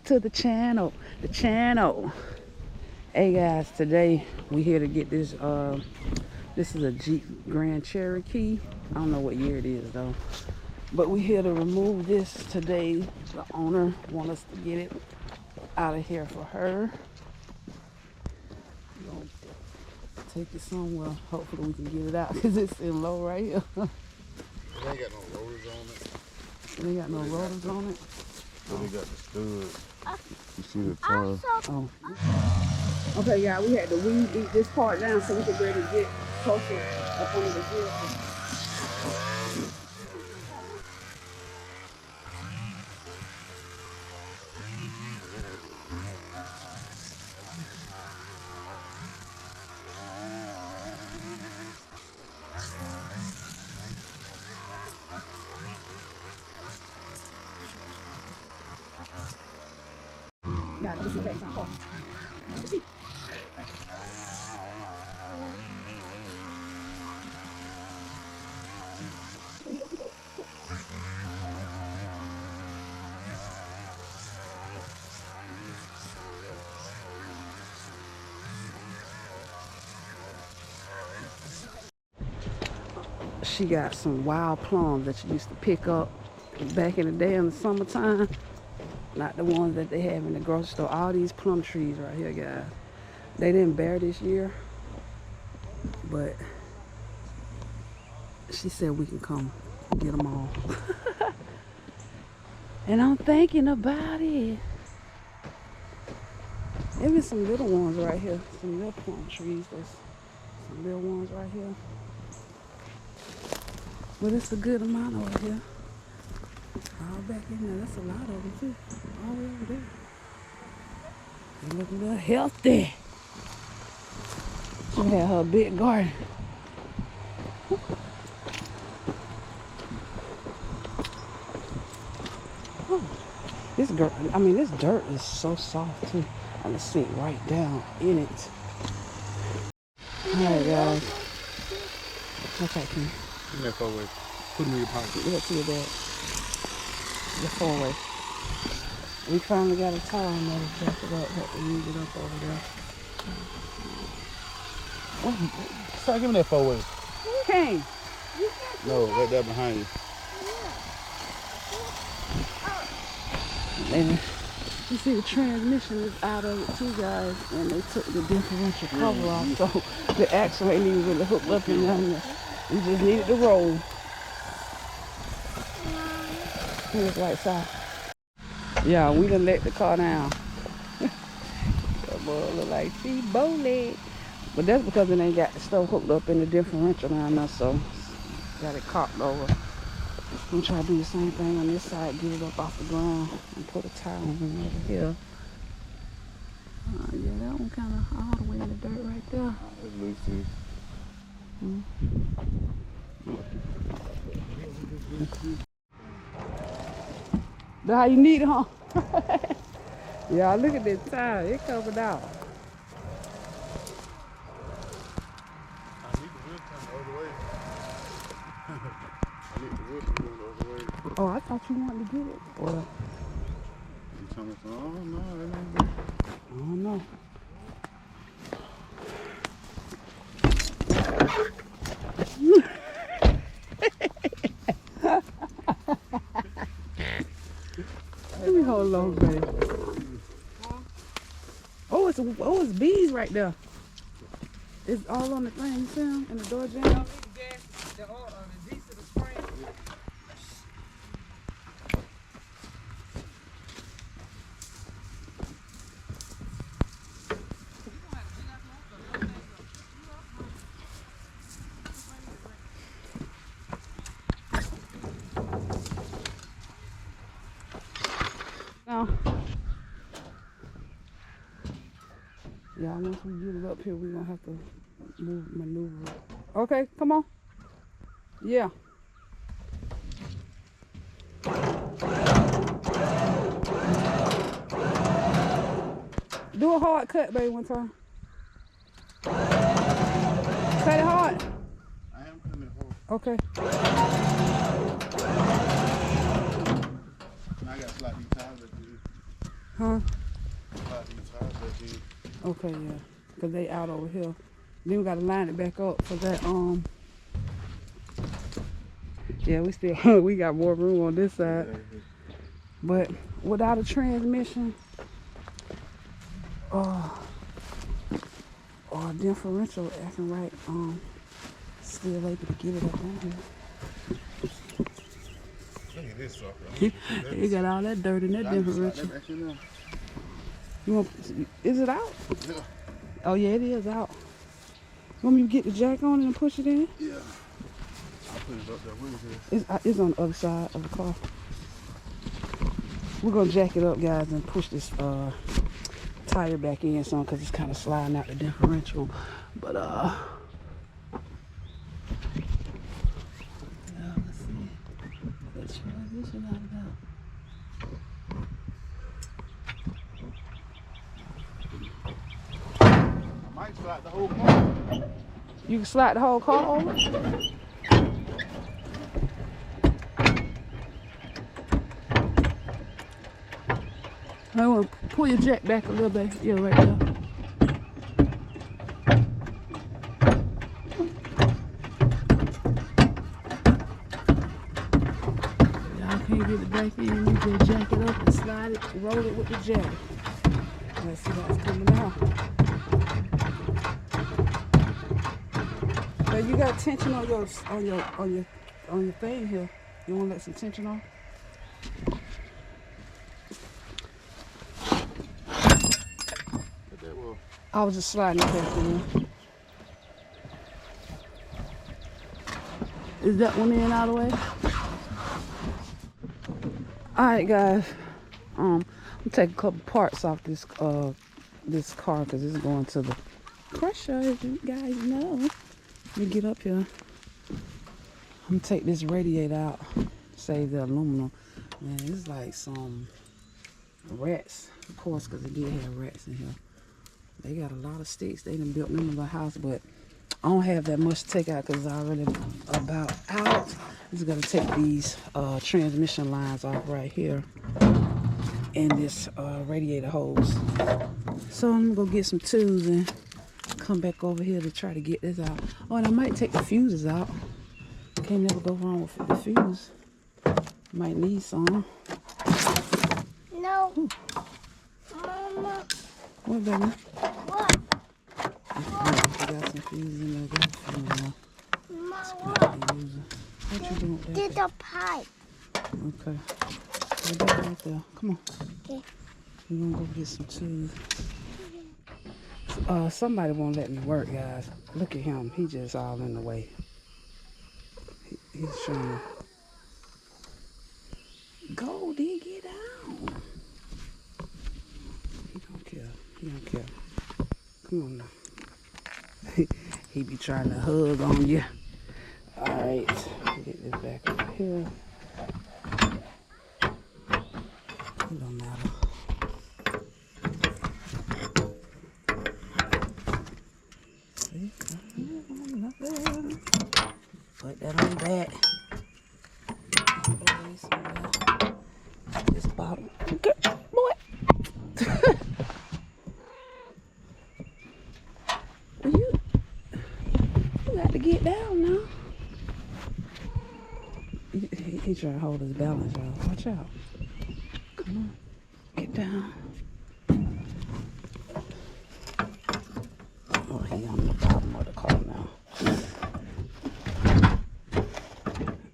back to the channel. Hey guys, today we here to get this. This is a Jeep Grand Cherokee. I don't know what year it is though, but we here to remove this today. The owner want us to get it out of here for her. We're gonna take it somewhere. Hopefully we can get it out because it's in low right here. It ain't got no rotors on it. It ain't got no rotors on it. But it got the studs. You see the tongue? Oh. Okay, yeah, we had to weed beat this part down so we could ready to get closer up under the vehicle. Yeah, just in case I'm home. She got some wild plums that she used to pick up back in the day in the summertime. Not the ones that they have in the grocery store. All these plum trees right here, guys. They didn't bear this year, but she said we can come get them all. And I'm thinking about it. There be some little ones right here. Some little plum trees. There's some little ones right here. But it's a good amount over here. All back in there. That's a lot of them too. All the way over there. They look a little healthy. She had her big garden. Oh, this dirt is so soft too. I can sit right down in it. Alright guys. Okay, Ken. Give me that four-way. Put them in your pocket. Give it to your dad. The four-way. We finally got a towel and let it jack it up. Have to use it up over there. Sorry, give me that four-way. King. No, right there behind you. And you see the transmission is out of it too, guys. And they took the differential cover off. So the axle ain't even really hooked up in there. We just needed to roll. Here's right side. Yeah, we done let the car down. That boy look like she bowling. But that's because it ain't got the stuff hooked up in the differential down there, so got it cocked over. I'm trying to do the same thing on this side, get it up off the ground and put a towel in over here. Yeah, that one kind of all the way in the dirt right there. It's loose too. That's how you need it, huh? Yeah, look at this tire. It covered out. I need the wheel turn the other way. I need the wheel to go the other way. Oh, I thought you wanted to get it. Well, You tell me, oh no, that ain't good. I don't know. Let me hold on, baby. Oh, it's bees right there. It's all on the thing, you see them? In the door jam. Yeah, once we get it up here, we're gonna have to maneuver it. Okay, come on. Yeah. Do a hard cut, baby, one time. Cut it hard. I am cutting it hard. Okay. Now I got to slide these tires up to you. Huh? Slide these tires back in. Okay, yeah. Because they out over here. Then we got to line it back up for that, yeah, we still, we got more room on this side. But without a transmission, or a differential acting right, still able to get it up down here. Look at this sucker. You got all that dirt in that differential. You want? Is it out? Yeah. Oh yeah, it is out. Want me to get the jack on it and push it in? Yeah. I'll put it up there. Where is it? It's on the other side of the car. We're gonna jack it up, guys, and push this tire back in some because it's kind of sliding out the differential. But let's see. Let's transition out of that. I might slide the whole car. You can slide the whole car over? I want to pull your jack back a little bit. Yeah, right there. Y'all can't get it back in. You just jack it up and slide it, roll it with the jack. Let's see how it's coming out. So you got tension on your thing here. You want to let some tension on? I was just sliding it back in. Is that one in out of the way? Alright guys. I'm take a couple parts off this car because it's going to the crusher, as you guys know. Let me get up here. I'm gonna take this radiator out. Save the aluminum. Man, it's like some rats, of course, because it did have rats in here. They got a lot of sticks. They done built them in the house, but I don't have that much to take out because it's already about out. I'm just gonna take these transmission lines off right here and this radiator hose. So I'm gonna go get some tools and come back over here to try to get this out. Oh, and I might take the fuses out. Can't never go wrong with the fuse. Might need some. No. Ooh. Mama. What, baby? What? I got some fuses in there. Mama, What you doing with that? get the pipe. Okay. Right there, right there. Come on. Okay. We're gonna go get some tools. Somebody won't let me work, guys. Look at him. He just all in the way. He's trying to go dig it out. He don't care. He don't care. Come on now. He be trying to hug on you. Alright. Get this back over here. It don't matter. See? Put that on that. This bottom. Good boy. You got to get down now. He trying to hold his balance, y'all. Watch out. Come on. Get down. Oh, he on the bottom of the car now.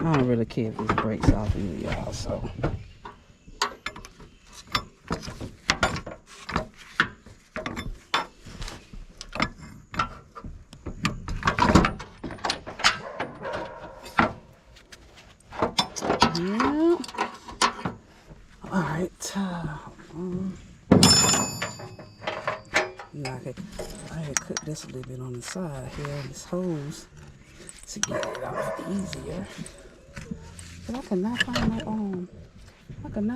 I don't really care if this breaks off either, y'all, so. Yeah. All right. Yeah, I had cut this a little bit on the side here, this hose, to get it off easier. But I could not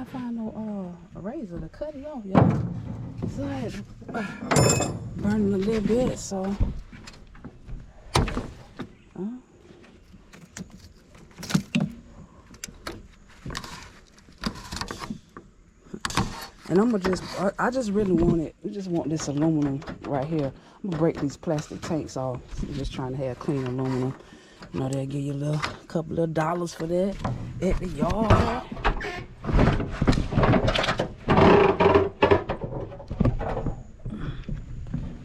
find no razor to cut it off, y'all. So I had to burn it a little bit, so. And I'm gonna just, I just really want it. We just want this aluminum right here. I'm gonna break these plastic tanks off. I'm just trying to have clean aluminum. You know, they'll give you a couple of dollars for that at the yard.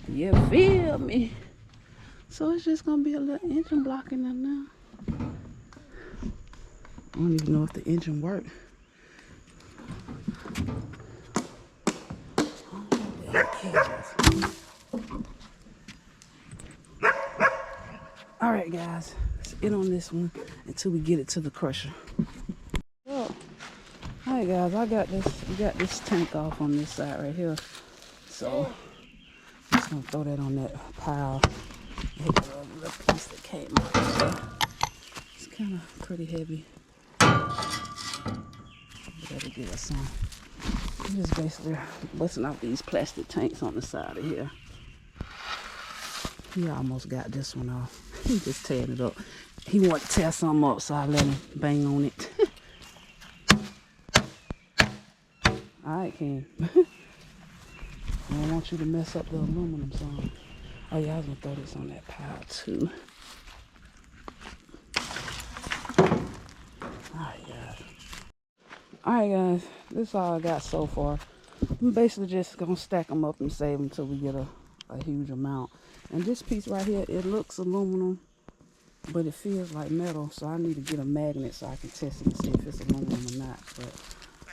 You feel me? So it's just gonna be a little engine block in there now. I don't even know if the engine worked. All right, guys, let's end on this one until we get it to the crusher. Oh, all right, guys, I got this. We got this tank off on this side right here, so I'm just gonna throw that on that pile. Hit the little piece that came out. So it's kind of pretty heavy. We gotta get us some. I'm just basically busting out these plastic tanks on the side of here. He almost got this one off. He just teared it up. He wanted to tear something up, so I let him bang on it. Alright, Ken. I don't want you to mess up the aluminum some. Oh yeah, I was gonna throw this on that pile too. Alright guys, this is all I got so far. I'm basically just gonna stack them up and save them until we get a huge amount. And this piece right here, it looks aluminum, but it feels like metal, so I need to get a magnet so I can test it and see if it's aluminum or not. But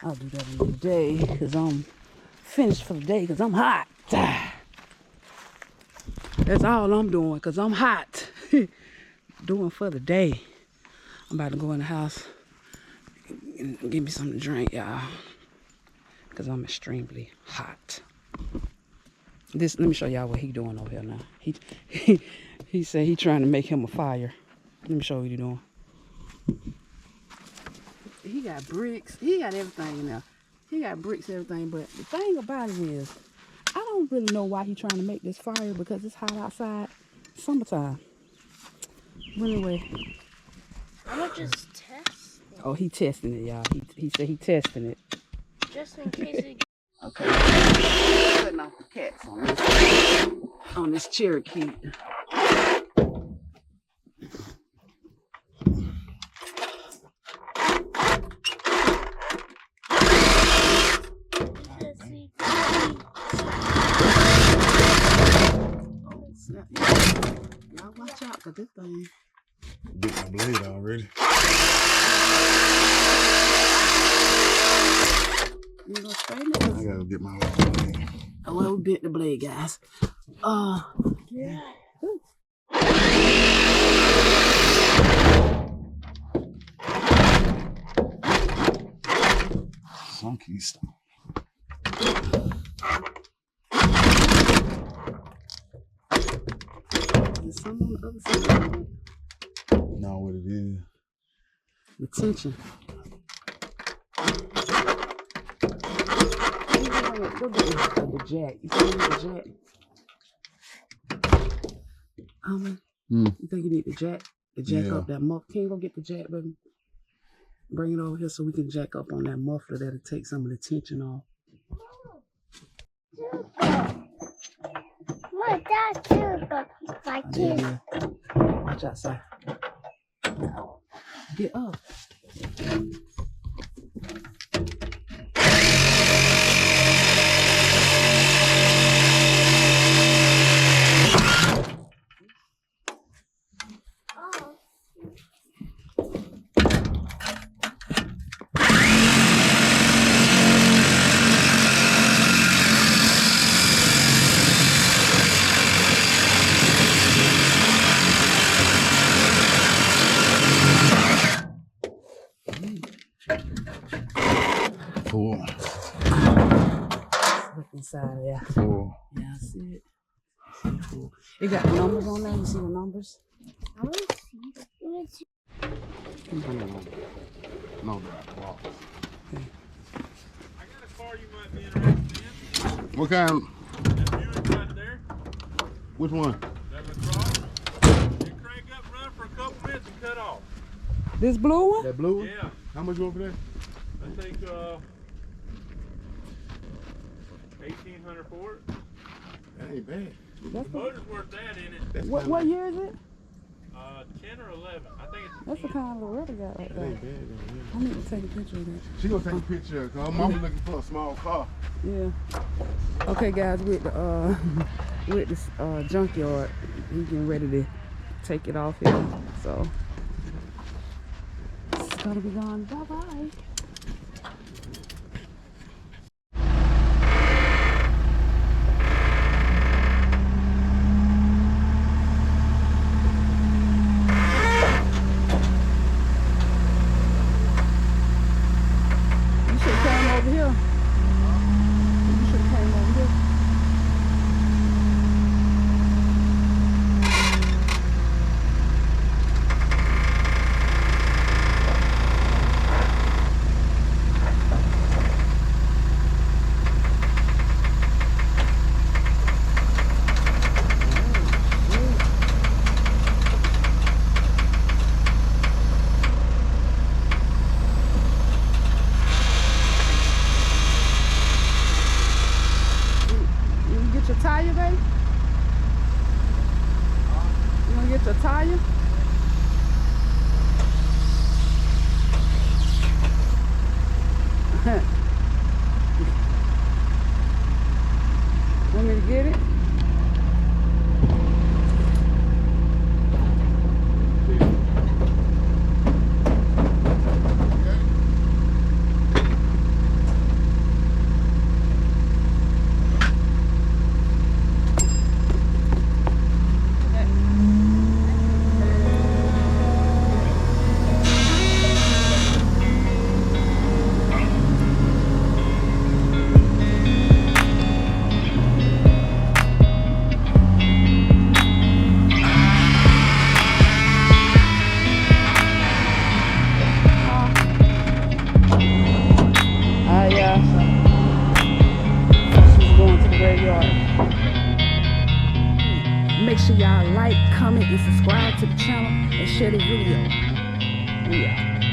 I'll do that another day, because I'm finished for the day, because I'm hot. That's all I'm doing, because I'm hot. Doing for the day. I'm about to go in the house and give me something to drink, y'all, because I'm extremely hot. Let me show y'all what he doing over here now. He said he trying to make him a fire. Let me show you what he doing. He got bricks. He got everything in there. He got bricks, everything. But the thing about it is, I don't really know why he trying to make this fire, because it's hot outside. Summertime. But anyway. I'm gonna just test. Oh, he testing it, y'all. He said he testing it. Just in case it. Okay. Putting off the cats on this Cherokee. Y'all watch out, cause this thing. Get my blade already. You gonna straighten it? I gotta get my blade. Oh, well, we bent the blade, guys. Yeah. Some keystone. There's some on the other side. Know what it is. The tension. Go get the jack. You see the jack? You think you need the jack? The jack up that muffler. Can you go get the jack, baby? Bring it over here so we can jack up on that muffler. That'll take some of the tension off. My dad too, but I can't. Watch outside. Get up. Cool. Look inside there. Cool. Yeah, I see it. Cool. It got the numbers on there. You see the numbers? I want to see. No doubt. Wow. Okay. I got a car you might be interested in. What kind? That Buick right there. Which one? That lacrosse. You crank up, run for a couple minutes and cut off. This blue one? That blue one? Yeah. How much you want for that? I think 1800 for it. That ain't bad. That's The motor's worth that in it. That's what year is it? 10 or 11. I think it's. That's the kind of Loretta got right That there. ain't bad. I need to take a picture of that. She gonna take a picture of it, 'cause her mama looking for a small car. Yeah. Okay, guys, with the with this junkyard, he getting ready to take it off here. So it's gonna be gone. Bye bye. You should have came over here. You should have came over here. You gonna get your tire, babe? You gonna get your tire? Want me to get it? She's going to the graveyard. Make sure y'all like, comment, and subscribe to the channel and share the video. We out.